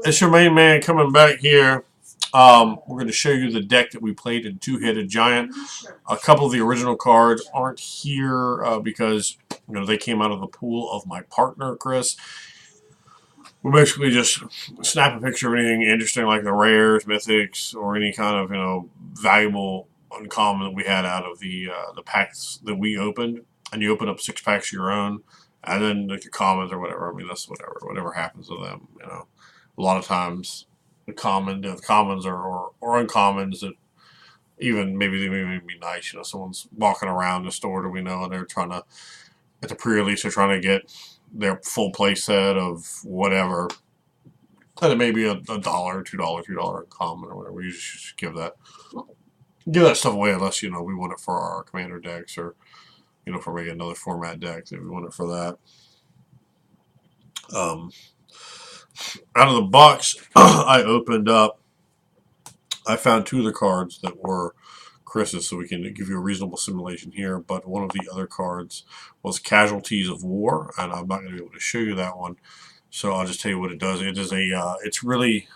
It's your main man coming back here. We're going to show you the deck that we played in Two-Headed Giant. A couple of the original cards aren't here because they came out of the pool of my partner, Chris. We basically just snap a picture of anything interesting like the rares, mythics, or any kind of valuable uncommon that we had out of the packs that we opened. And you open up 6 packs of your own, and then like the commons or whatever. I mean, that's whatever happens to them. A lot of times the commons or uncommons that even maybe they may be nice. Someone's walking around the store that we know, and they're trying to at the pre-release they're trying to get their full play set of whatever. And it may be a dollar, $2 common or whatever. We just give that stuff away unless we want it for our commander decks or for maybe another format deck if we want it for that. Out of the box, I opened up. I found 2 of the cards that were Chris's, so we can give you a reasonable simulation here. But one of the other cards was Casualties of War, and I'm not going to be able to show you that one. So I'll just tell you what it does. It is it's really,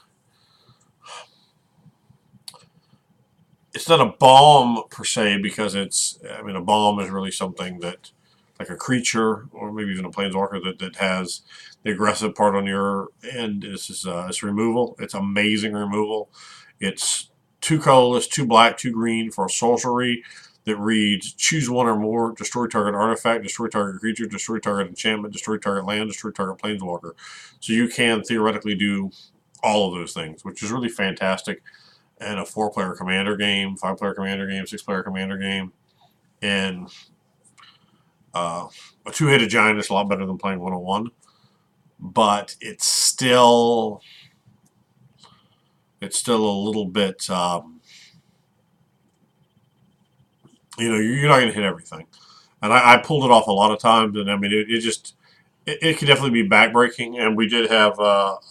it's not a bomb per se because a bomb is really something that, like a creature or maybe even a planeswalker that has the aggressive part on your end. It's removal. It's amazing removal. It's 2 colorless, 2 black, 2 green for a sorcery that reads: choose one or more, destroy target artifact, destroy target creature, destroy target enchantment, destroy target land, destroy target planeswalker. So you can theoretically do all of those things, which is really fantastic in a 4-player commander game, 5-player commander game, 6-player commander game. And a 2-headed giant is a lot better than playing 101, but it's still a little bit, you're not going to hit everything. And I pulled it off a lot of times, and I mean, it could definitely be backbreaking. And we did have, well,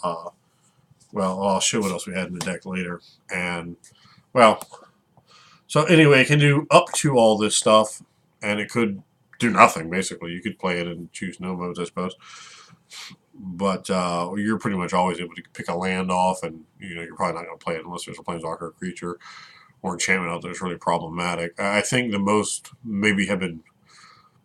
I'll show what else we had in the deck later. And, well, so anyway, it can do up to all this stuff, and it could do nothing, basically. You could play it and choose no modes, I suppose. But you're pretty much always able to pick a land off, and you're probably not going to play it unless there's a planeswalker or creature or enchantment out there. It's really problematic. I think the most maybe it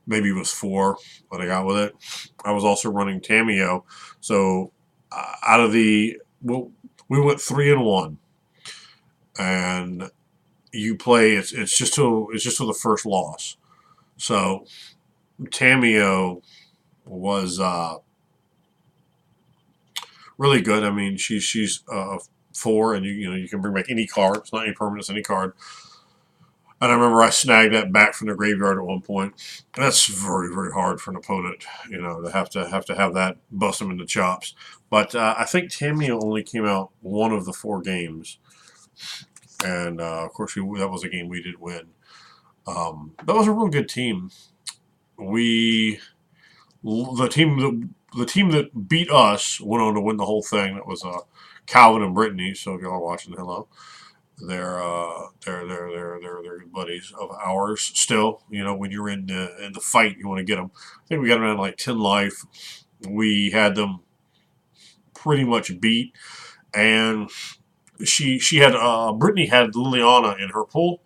was 4 that I got with it. I was also running Tameo, so out of we went 3-1, and you play it's just till the first loss. So Tameo was really good. I mean, she's 4, and you can bring back any card. It's not any permanents, any card. And I remember I snagged that back from the graveyard at one point. And that's very, very hard for an opponent, to have that bust them in the chops. But I think Tameo only came out 1 of the 4 games, and of course that was a game we did win. That was a real good team. The team that beat us went on to win the whole thing. That was Calvin and Brittany. So if y'all are watching, hello. They're good buddies of ours still. When you're in the fight, you want to get them. I think we got around like 10 life. We had them pretty much beat, and she had Brittany had Liliana in her pool,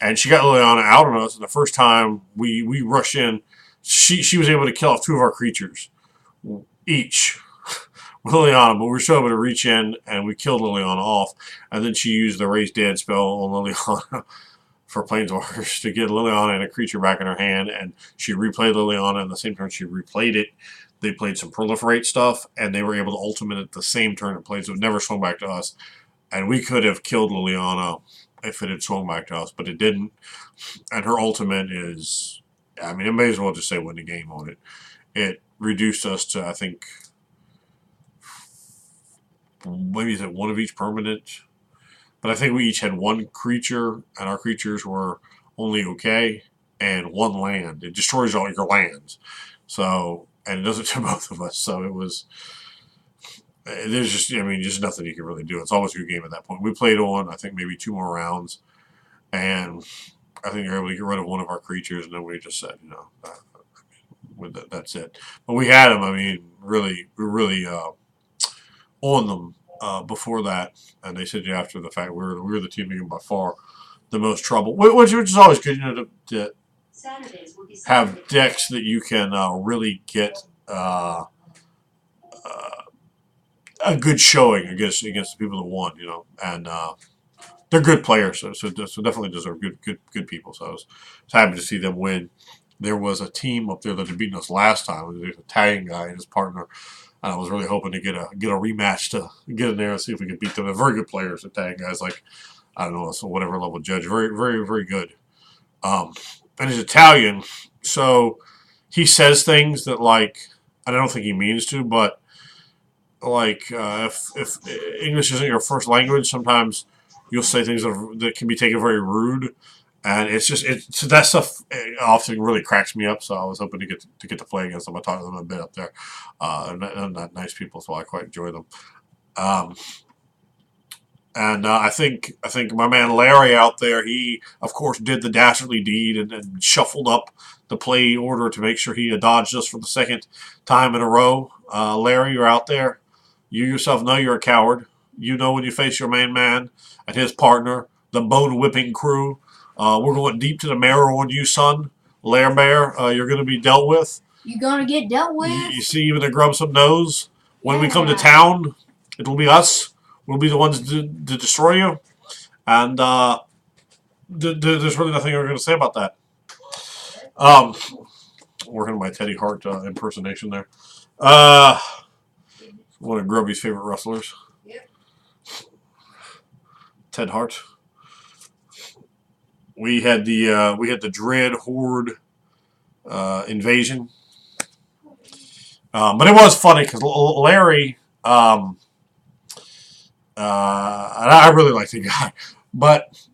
and she got Liliana out on us. And the first time we rushed in, she was able to kill off 2 of our creatures each. Liliana, but we were still able to reach in, and we killed Liliana off, and then she used the Raise Dead spell on Liliana for Planeswalkers to get Liliana and a creature back in her hand, and she replayed Liliana, and the same turn she replayed it, they played some Proliferate stuff, and they were able to ultimate it the same turn it played, so it never swung back to us, and we could have killed Liliana if it had swung back to us, but it didn't, and her ultimate is, I mean, it may as well just say win the game on it. It reduced us to, I think, maybe 1 of each permanent, but I think we each had 1 creature, and our creatures were only okay, and 1 land. It destroys all your lands, so, and it does it to both of us. So it was, there's just nothing you can really do. It's always a good game at that point. We played on, I think, maybe 2 more rounds, and I think you're able to get rid of 1 of our creatures, and then we just said, that's it. But we had them. I mean, really, we really on them before that, and they said after the fact we were the team making by far the most trouble, which is always good, to have decks that you can really get a good showing against the people that won, and they're good players, so definitely deserve good people. So I was happy to see them win. There was a team up there that had beaten us last time. There's an Italian guy and his partner. And I was really hoping to get a rematch to get in there and see if we could beat them. They're very good players. Italian guys, like, I don't know, so whatever level judge, very very very good. And he's Italian, so he says things that, like, I don't think he means to, but like if English isn't your first language, sometimes you'll say things that can be taken very rude, and that stuff often really cracks me up. So I was hoping to get to play against them. I talked to them a bit up there. They're not nice people, so I quite enjoy them. Um, and I think my man Larry out there, he of course did the dastardly deed and shuffled up the play order to make sure he dodged us for the second time in a row. Larry, you're out there. You yourself know you're a coward. You know when you face your main man and his partner, the bone whipping crew. We're going deep to the marrow on you, son. Lair Bear, you're going to be dealt with. You're going to get dealt with? You see, even the Grubsome knows. When we come to town, it will be us. We'll be the ones to destroy you. And there's really nothing we're going to say about that. Working on my Teddy Hart impersonation there. One of Grubby's favorite wrestlers. Yep. Ted Hart. We had the Dread Horde invasion, but it was funny because Larry, and I really like the guy, but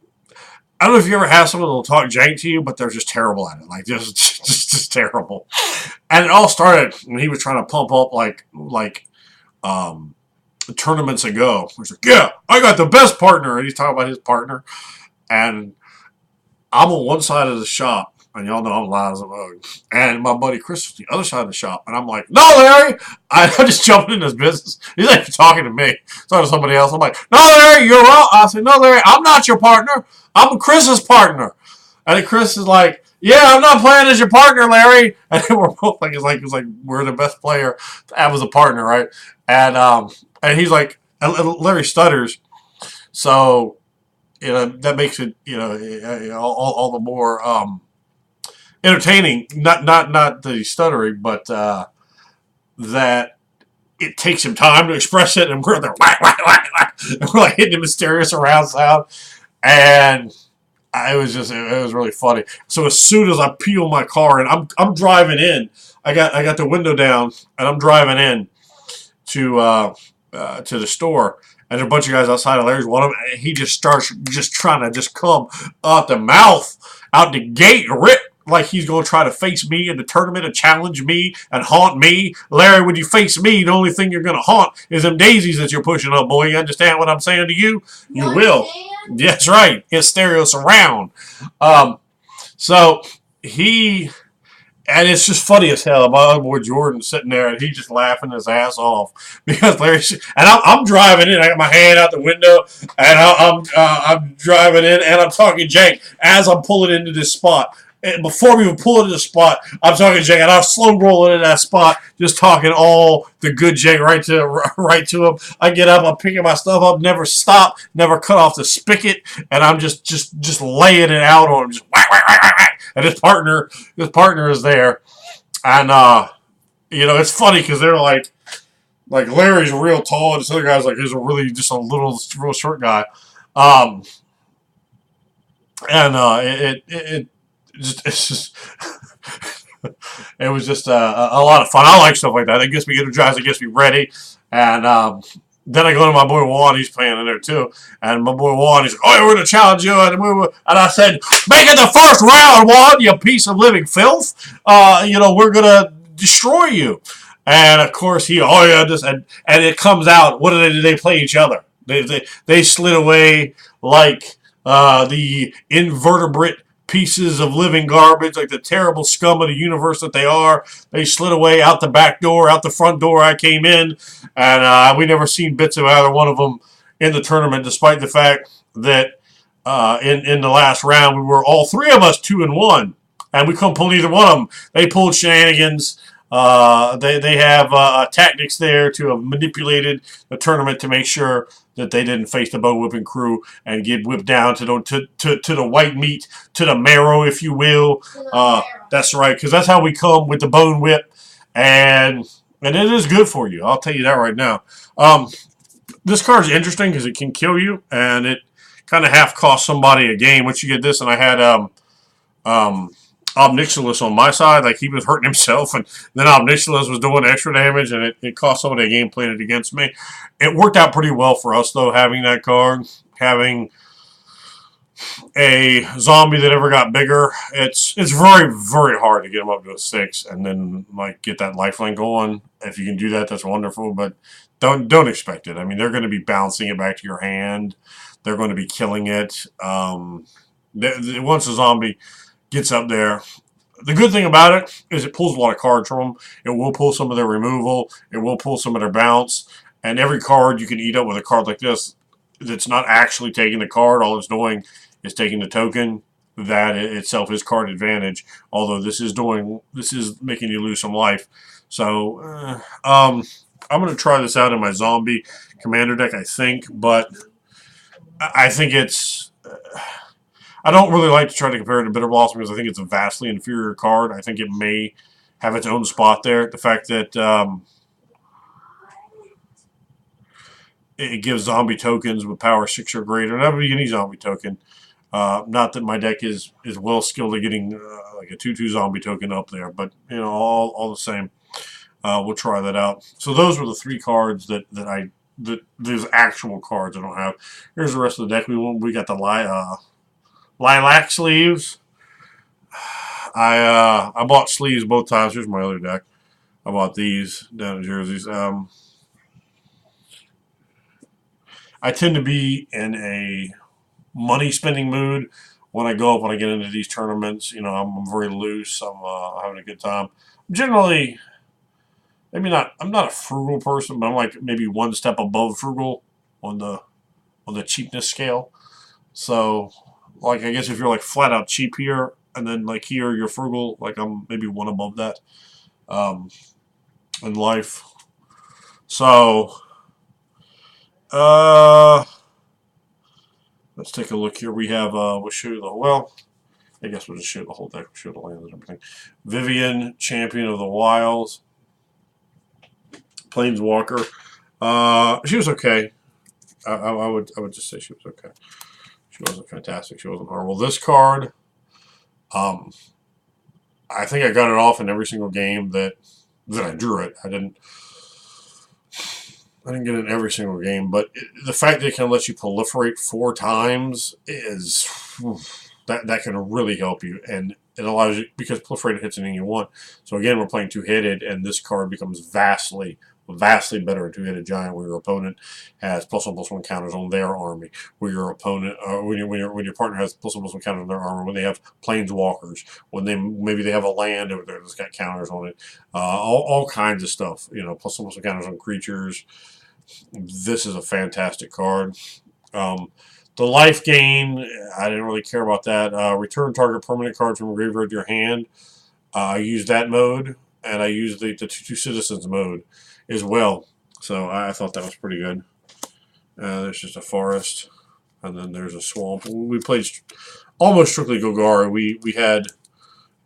I don't know if you ever have someone that'll talk jank to you, but they're just terrible at it, like just terrible. And it all started when he was trying to pump up like tournaments ago. He's like, yeah, I got the best partner, and he's talking about his partner, and I'm on one side of the shop, and y'all know I'm loud as a mug. And my buddy Chris is the other side of the shop, and I'm like, no, Larry! I'm just jumping in his business. He's like talking to me, talking to somebody else. I'm like, no, Larry, you're wrong. I said, no, Larry, I'm not your partner. I'm Chris's partner. And then Chris is like, yeah, I'm not playing as your partner, Larry. And then we're both like, it's like we're the best player to have as a partner, right? And he's like, and Larry stutters, so that makes it all the more entertaining. Not that he's stuttering, but that it takes him time to express it, and we're there, and we're like hitting the mysterious surround sound, and it was really funny. So as soon as I peel my car and I'm driving in, I got the window down and I'm driving in to the store. And there are a bunch of guys outside of Larry's. One of them, he just starts trying to come out the mouth, out the gate, rip, like he's going to try to face me in the tournament and challenge me and haunt me. Larry, when you face me, the only thing you're going to haunt is them daisies that you're pushing up, boy. You understand what I'm saying to you? You will. That's right. It's stereo surround. So he... And it's just funny as hell. My other boy Jordan sitting there, and he's just laughing his ass off because Larry's. And I'm driving in. I got my hand out the window, and I'm driving in, and I'm talking jank as I'm pulling into this spot. And before we even pull into the spot, I'm talking jank, and I'm slow rolling in that spot, just talking all the good jank right to him. I get up, I'm picking my stuff up, never stop, never cut off the spigot, and I'm just laying it out on him, just whack, whack, whack, whack. And his partner is there, and it's funny because they're like Larry's real tall, and this other guy's like he's just a real short guy, it was just a lot of fun. I like stuff like that. It gets me energized. It gets me ready, and then I go to my boy Juan. He's playing in there too. And my boy Juan, he's like, oh, we're going to challenge you. And I said, make it the first round, Juan, you piece of living filth. We're going to destroy you. And, of course, and it comes out, what do they play each other? They slid away like the invertebrate pieces of living garbage, like the terrible scum of the universe that they are. They slid away out the back door, out the front door I came in, and we never seen bits of either one of them in the tournament, despite the fact that in the last round we were all three of us 2-1, and we couldn't pull either one of them. They pulled shenanigans. They have tactics there to have manipulated the tournament to make sure that they didn't face the bow whipping crew and get whipped down to the white meat, to the marrow, if you will. That's right, because that's how we come with the bone whip, and it is good for you. I'll tell you that right now. This card's interesting because it can kill you, and it kind of half cost somebody a game once you get this. And I had Obnixilis on my side, like he was hurting himself, and then Obnixilis was doing extra damage, and it cost somebody a game playing it against me. It worked out pretty well for us, though, having that card, having a zombie that ever got bigger. It's very, very hard to get him up to a 6 and then like get that lifeline going. If you can do that, that's wonderful, but don't expect it. I mean, they're going to be bouncing it back to your hand. They're going to be killing it. Once a zombie gets up there, the good thing about it is it pulls a lot of cards from them. It will pull some of their removal. It will pull some of their bounce. And every card you can eat up with a card like this that's not actually taking the card. All it's doing is taking the token. That itself is card advantage. Although this is making you lose some life. So I'm going to try this out in my zombie commander deck, I think. But I think it's... I don't really like to try to compare it to Bitter Blossom because I think it's a vastly inferior card. I think it may have its own spot there. The fact that it gives zombie tokens with power 6 or greater. That would be any zombie token. Not that my deck is well skilled at getting like a 2/2 zombie token up there, but you know, all the same, we'll try that out. So those were the 3 cards that these actual cards I don't have. Here's the rest of the deck. We got the lilac sleeves. I bought sleeves both times. Here's my other deck. I bought these down in jerseys. I tend to be in a money spending mood when I get into these tournaments. You know, I'm very loose. I'm having a good time. Generally, I'm not a frugal person, but I'm like maybe one step above frugal on the cheapness scale. So, like, I guess if you're like flat out cheap here, and then like here you're frugal, like I'm maybe one above that in life. So, let's take a look here. We have we'll show you I guess we'll just show the whole deck. We'll show the lands and everything. Vivian, Champion of the Wilds. Planeswalker. She was okay. I would just say she was okay. She wasn't fantastic. She wasn't horrible. This card, I think I got it off in every single game that I drew it. I didn't get it in every single game, but the fact that it can let you proliferate 4 times is that can really help you, and it allows you, because proliferated hits anything you want. So again, we're playing 2-headed, and this card becomes vastly better in 2-headed giant, where your opponent has +1/+1 counters on their army, where your opponent, when your partner has +1/+1 counters on their army, when they have planeswalkers, when maybe they have a land over there that's got counters on it, all kinds of stuff. You know, +1/+1 counters on creatures. This is a fantastic card. The life gain, I didn't really care about that. Return target permanent card from graveyard to your hand. I used that mode, and I used the 2/2 citizens mode as well. So I thought that was pretty good. There's just a forest, and then there's a swamp. We played almost strictly Golgari. We had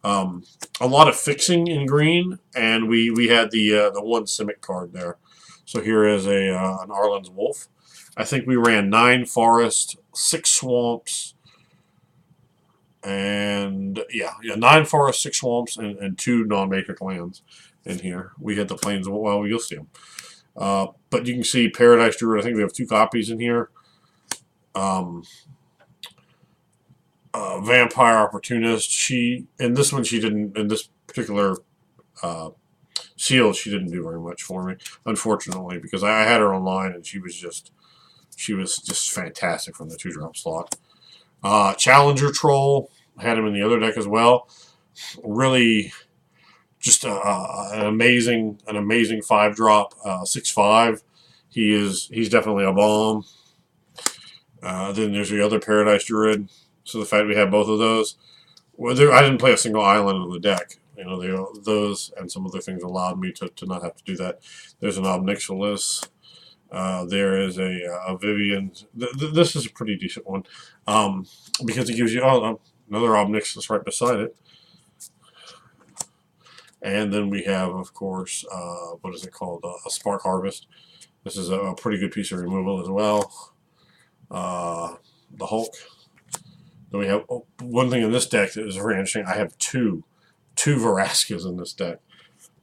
a lot of fixing in green, and we had the 1 Simic card there. So here is an Arlen's Wolf. I think we ran 9 forests, 6 swamps, and 9 forests, 6 swamps, and 2 non-matrix lands in here. We had the plains. Well, you'll see them. But you can see Paradise Druid. I think we have 2 copies in here. Vampire Opportunist. In this one, she didn't. In this particular Sealed, she didn't do very much for me, unfortunately, because I had her online and she was just fantastic from the 2-drop slot. Challenger Troll. Had him in the other deck as well. Really, just an amazing 5-drop, 6/5. He's definitely a bomb. Then there's the other Paradise Druid. So the fact we have both of those, well, I didn't play a single island on the deck. You know, those and some other things allowed me to not have to do that. There's an Obnixilis. There is a Vivian. This is a pretty decent one because it gives you another Obnixilis right beside it. And then we have, of course, what is it called? A Spark Harvest. This is a pretty good piece of removal as well. The Hulk. Then we have one thing in this deck that is very interesting. I have two Veraskas in this deck.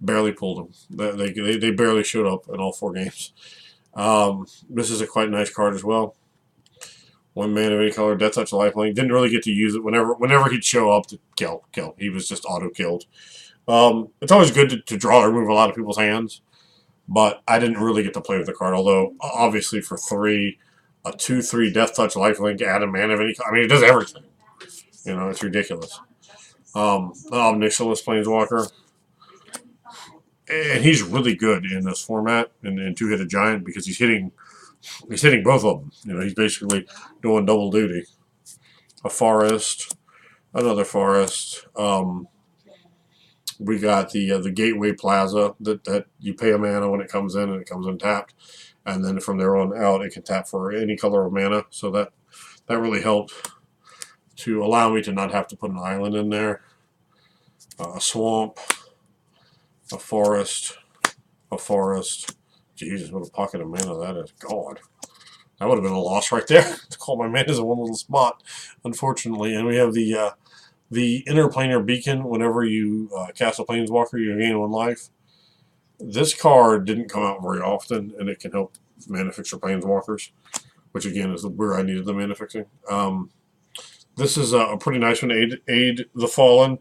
Barely pulled them. They barely showed up in all 4 games. This is a quite nice card as well. 1 mana of any color, Death Touch, Lifelink. Didn't really get to use it whenever he'd show up to kill. He was just auto killed. It's always good to draw or move a lot of people's hands, but I didn't really get to play with the card. Although obviously for 3, a 2/3 Death Touch, Lifelink, add a mana of any color. I mean, it does everything. You know, it's ridiculous. Omnixilis Planeswalker. And he's really good in this format in Two-Headed Giant because he's hitting both of them. You know, he's basically doing double duty. A Forest, another Forest. We got the Gateway Plaza that you pay a mana when it comes in, and it comes in tapped, and then from there on out it can tap for any color of mana. So that really helped to allow me to not have to put an island in there. A Swamp. A Forest. Jesus, what a pocket of mana that is. God. That would have been a loss right there to call my manas in one little spot, unfortunately. And we have the Interplanar Beacon. Whenever you cast a Planeswalker, you gain 1 life. This card didn't come out very often, and it can help mana fix your Planeswalkers, which again is where I needed the mana fixing. This is a pretty nice one to aid the Fallen.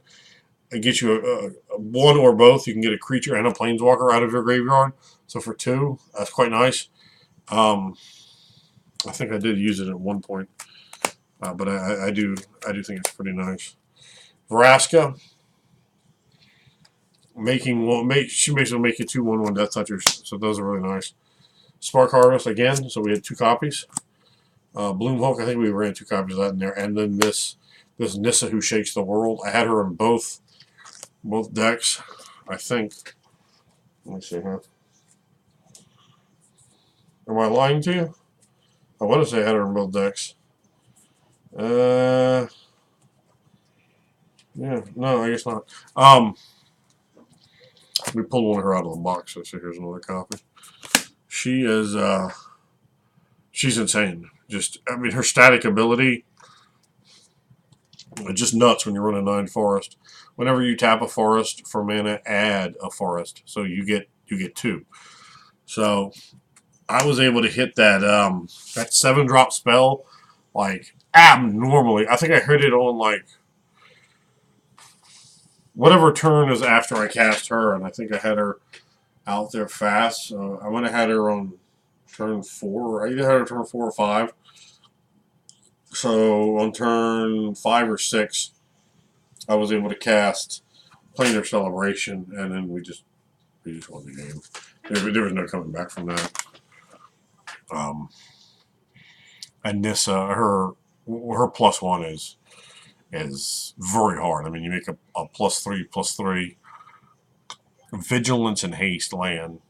It gets you a 1 or both. You can get a creature and a Planeswalker out of your graveyard. So for 2, that's quite nice. I think I did use it at one point, but I do think it's pretty nice. Vraska, she basically make you 2/1/1 Death Touchers. So those are really nice. Spark Harvest again. So we had 2 copies. Bloom Hulk, I think we ran 2 copies of that in there, and then this Nissa Who Shakes the World. I had her in both decks, I think. Let me see here. Am I lying to you? I want to say I had her in both decks. Yeah, no, I guess not. We pulled one of her out of the box, so here's another copy. She is, she's insane. Just, I mean, her static ability, just nuts when you're running 9 Forest. Whenever you tap a Forest for mana, add a Forest, so you get 2. So I was able to hit that 7-drop spell like abnormally. I think I hit it on like whatever turn is after I cast her, and I think I had her out there fast. So I went and had her on turn 4. I either had her turn 4 or 5. So on turn 5 or 6, I was able to cast Planar Celebration, and then we just won the game. There was no coming back from that. And Nissa, her +1 is very hard. I mean, you make a +3/+3 Vigilance and Haste land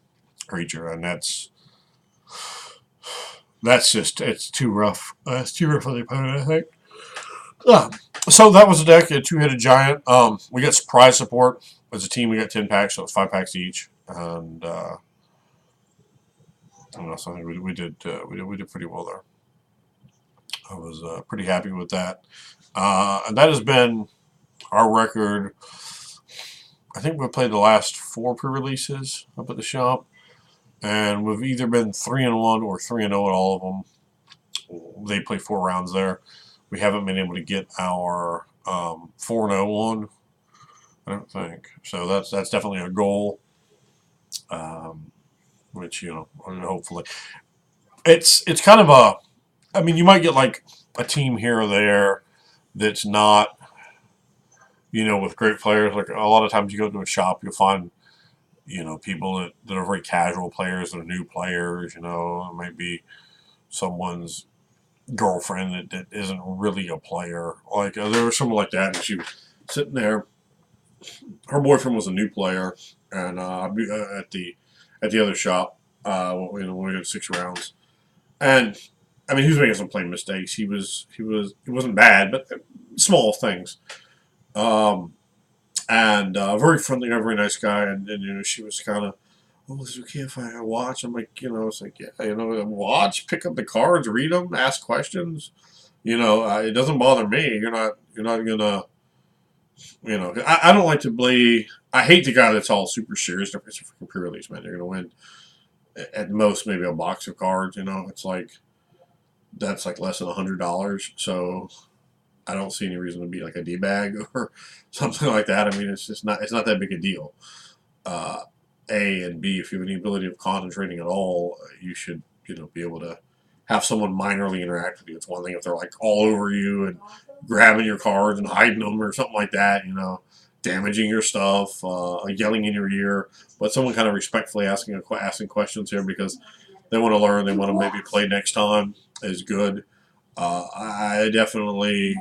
creature, and that's just, it's too rough. It's too rough for the opponent, I think. So that was the deck. A 2-Headed Giant. We got surprise support as a team. We got 10 packs, so it's 5 packs each, and I don't know, so I think we did pretty well there. I was pretty happy with that. And that has been our record. I think we've played the last 4 pre-releases up at the shop, and we've either been 3-1 or 3-0 at all of them. They play 4 rounds there. We haven't been able to get our 4-0 one, I don't think. So that's definitely a goal. Which, you know, hopefully it's kind of a, I mean, you might get like a team here or there that's not You know, with great players, like a lot of times you go to a shop, you'll find, people that are very casual players, that are new players. It might be someone's girlfriend that isn't really a player. Like there was someone like that, and she was sitting there. Her boyfriend was a new player, and at the other shop, when we got 6 rounds, and I mean he was making some plain mistakes. It wasn't bad, but small things. Um, and very friendly, very nice guy, and she was kind of, oh, is it okay if I watch? I'm like, it's like, yeah, watch, pick up the cards, read them, ask questions. It doesn't bother me. You're not gonna, I don't like to play. I hate the guy that's all super serious. It's a freaking pre-release, man. You're gonna win at most maybe a box of cards. It's like that's like less than $100. So I don't see any reason to be like a d bag or something like that. I mean, it's not that big a deal. Uh, A and B, if you have any ability of concentrating at all, you should be able to have someone minorly interact with you. It's one thing if they're like all over you and grabbing your cards and hiding them or something like that. Damaging your stuff, yelling in your ear, but someone kind of respectfully asking questions here because they want to learn, they want to maybe play next time is good. I definitely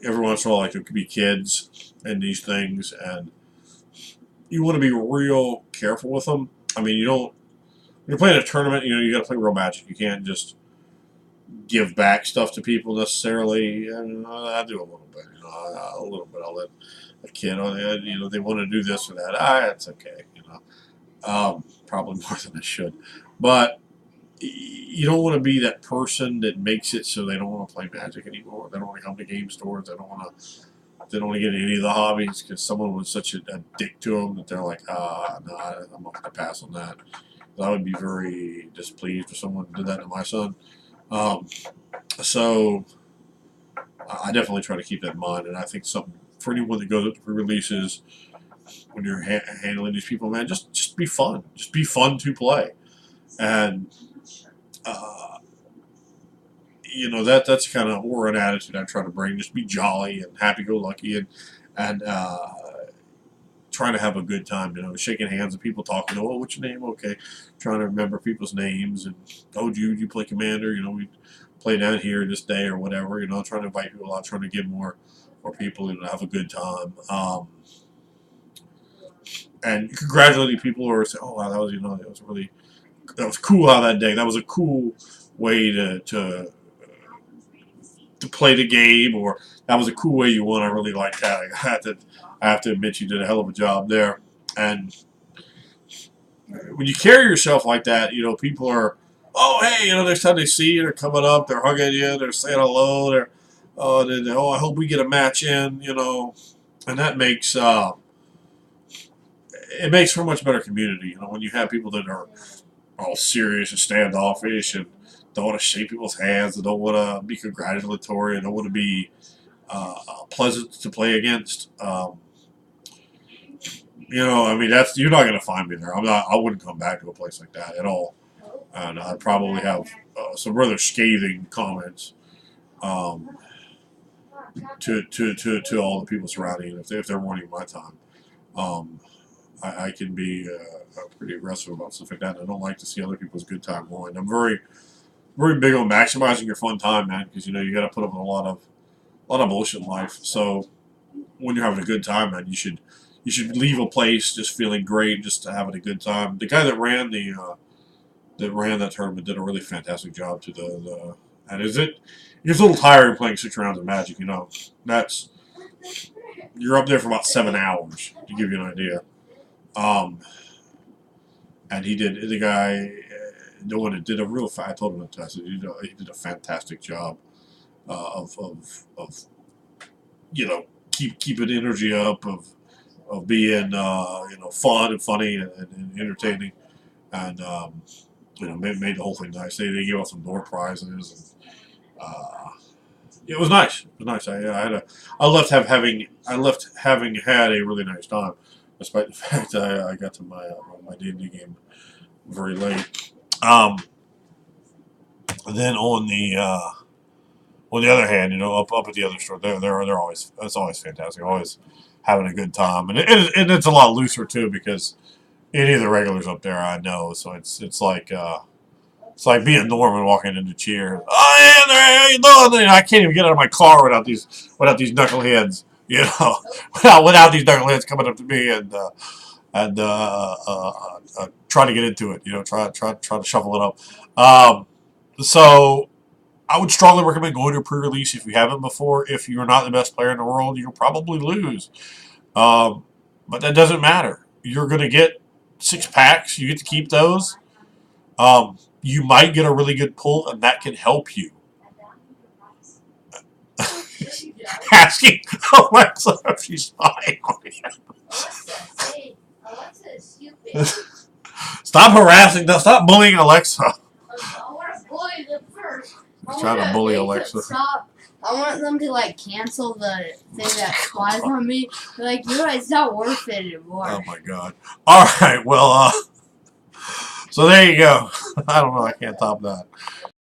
every once in a while like there could be kids and these things, and you want to be real careful with them. I mean, you don't. When you're playing a tournament, you got to play real Magic. You can't just give back stuff to people necessarily. And I do a little bit, a little bit. I'll let a kid on it. They want to do this or that. It's okay. Probably more than I should, but you don't want to be that person that makes it so they don't want to play Magic anymore. They don't want to come to game stores. They don't want to get into any of the hobbies because someone was such a dick to them that they're like, no, I'm not going to pass on that. I would be very displeased if someone did that to my son. Um, so I definitely try to keep that in mind, and I think something for anyone that goes up to releases when you're handling these people, man, just be fun. Just be fun to play, and uh, that's kind of or an attitude I try to bring. Just be jolly and happy-go-lucky, and trying to have a good time. Shaking hands with people, talking. Oh, what's your name? Okay, trying to remember people's names, and oh, you play Commander? We play down here this day or whatever. Trying to invite people out, trying to get more people and have a good time. And congratulating people or say, oh wow, that was cool how that day. That was a cool way to play the game, or that was a cool way you won. I really like that. I have to admit you did a hell of a job there. And when you carry yourself like that, people are, oh hey, next time they see you, they're coming up, they're hugging you, they're saying hello, oh I hope we get a match in, and that makes it makes for a much better community. When you have people that are all serious and standoffish and don't want to shake people's hands, and don't want to be congratulatory, and don't want to be pleasant to play against. I mean, that's you're not going to find me there. I'm not. I wouldn't come back to a place like that at all, and I'd probably have some rather scathing comments um, to all the people surrounding it if they're wanting my time. Um, I can be pretty aggressive about stuff like that. And I don't like to see other people's good time ruined. I'm very very big on maximizing your fun time, man, because you got to put up with a lot of bullshit in life. So when you're having a good time, man, you should leave a place just feeling great, just having a good time. The guy that ran that tournament did a really fantastic job to the and it's a little tiring playing 6 rounds of Magic. That's you're up there for about 7 hours to give you an idea. Um, and the guy the one that did a real. I told him that I said he did a fantastic job of keeping energy up of being fun and funny and entertaining, and made the whole thing nice. They gave us some door prizes, and it was nice. It was nice. I left having had a really nice time, despite the fact I got to my D&D game very late. Um, then on On the other hand, up at the other store, they're always it's always fantastic, always having a good time, and it's a lot looser too because any of the regulars up there I know, so it's like being Norman walking into Cheers. Oh yeah, there, how you doing? I can't even get out of my car without these knuckleheads, without these knuckleheads coming up to me and trying to get into it, try to shuffle it up. So I would strongly recommend going to a pre-release if you haven't before. If you're not the best player in the world, you'll probably lose. Um, but that doesn't matter. You're going to get 6 packs. You get to keep those. You might get a really good pull, and that can help you. Asking Alexa if she's fine. Stop harassing. Stop bullying Alexa. I want to bully them first. Trying to bully Alexa. Stop. I want them to cancel the thing that flies on me. They're it's not worth it anymore. Oh my god. All right. Well, so there you go. I don't know. I can't top that.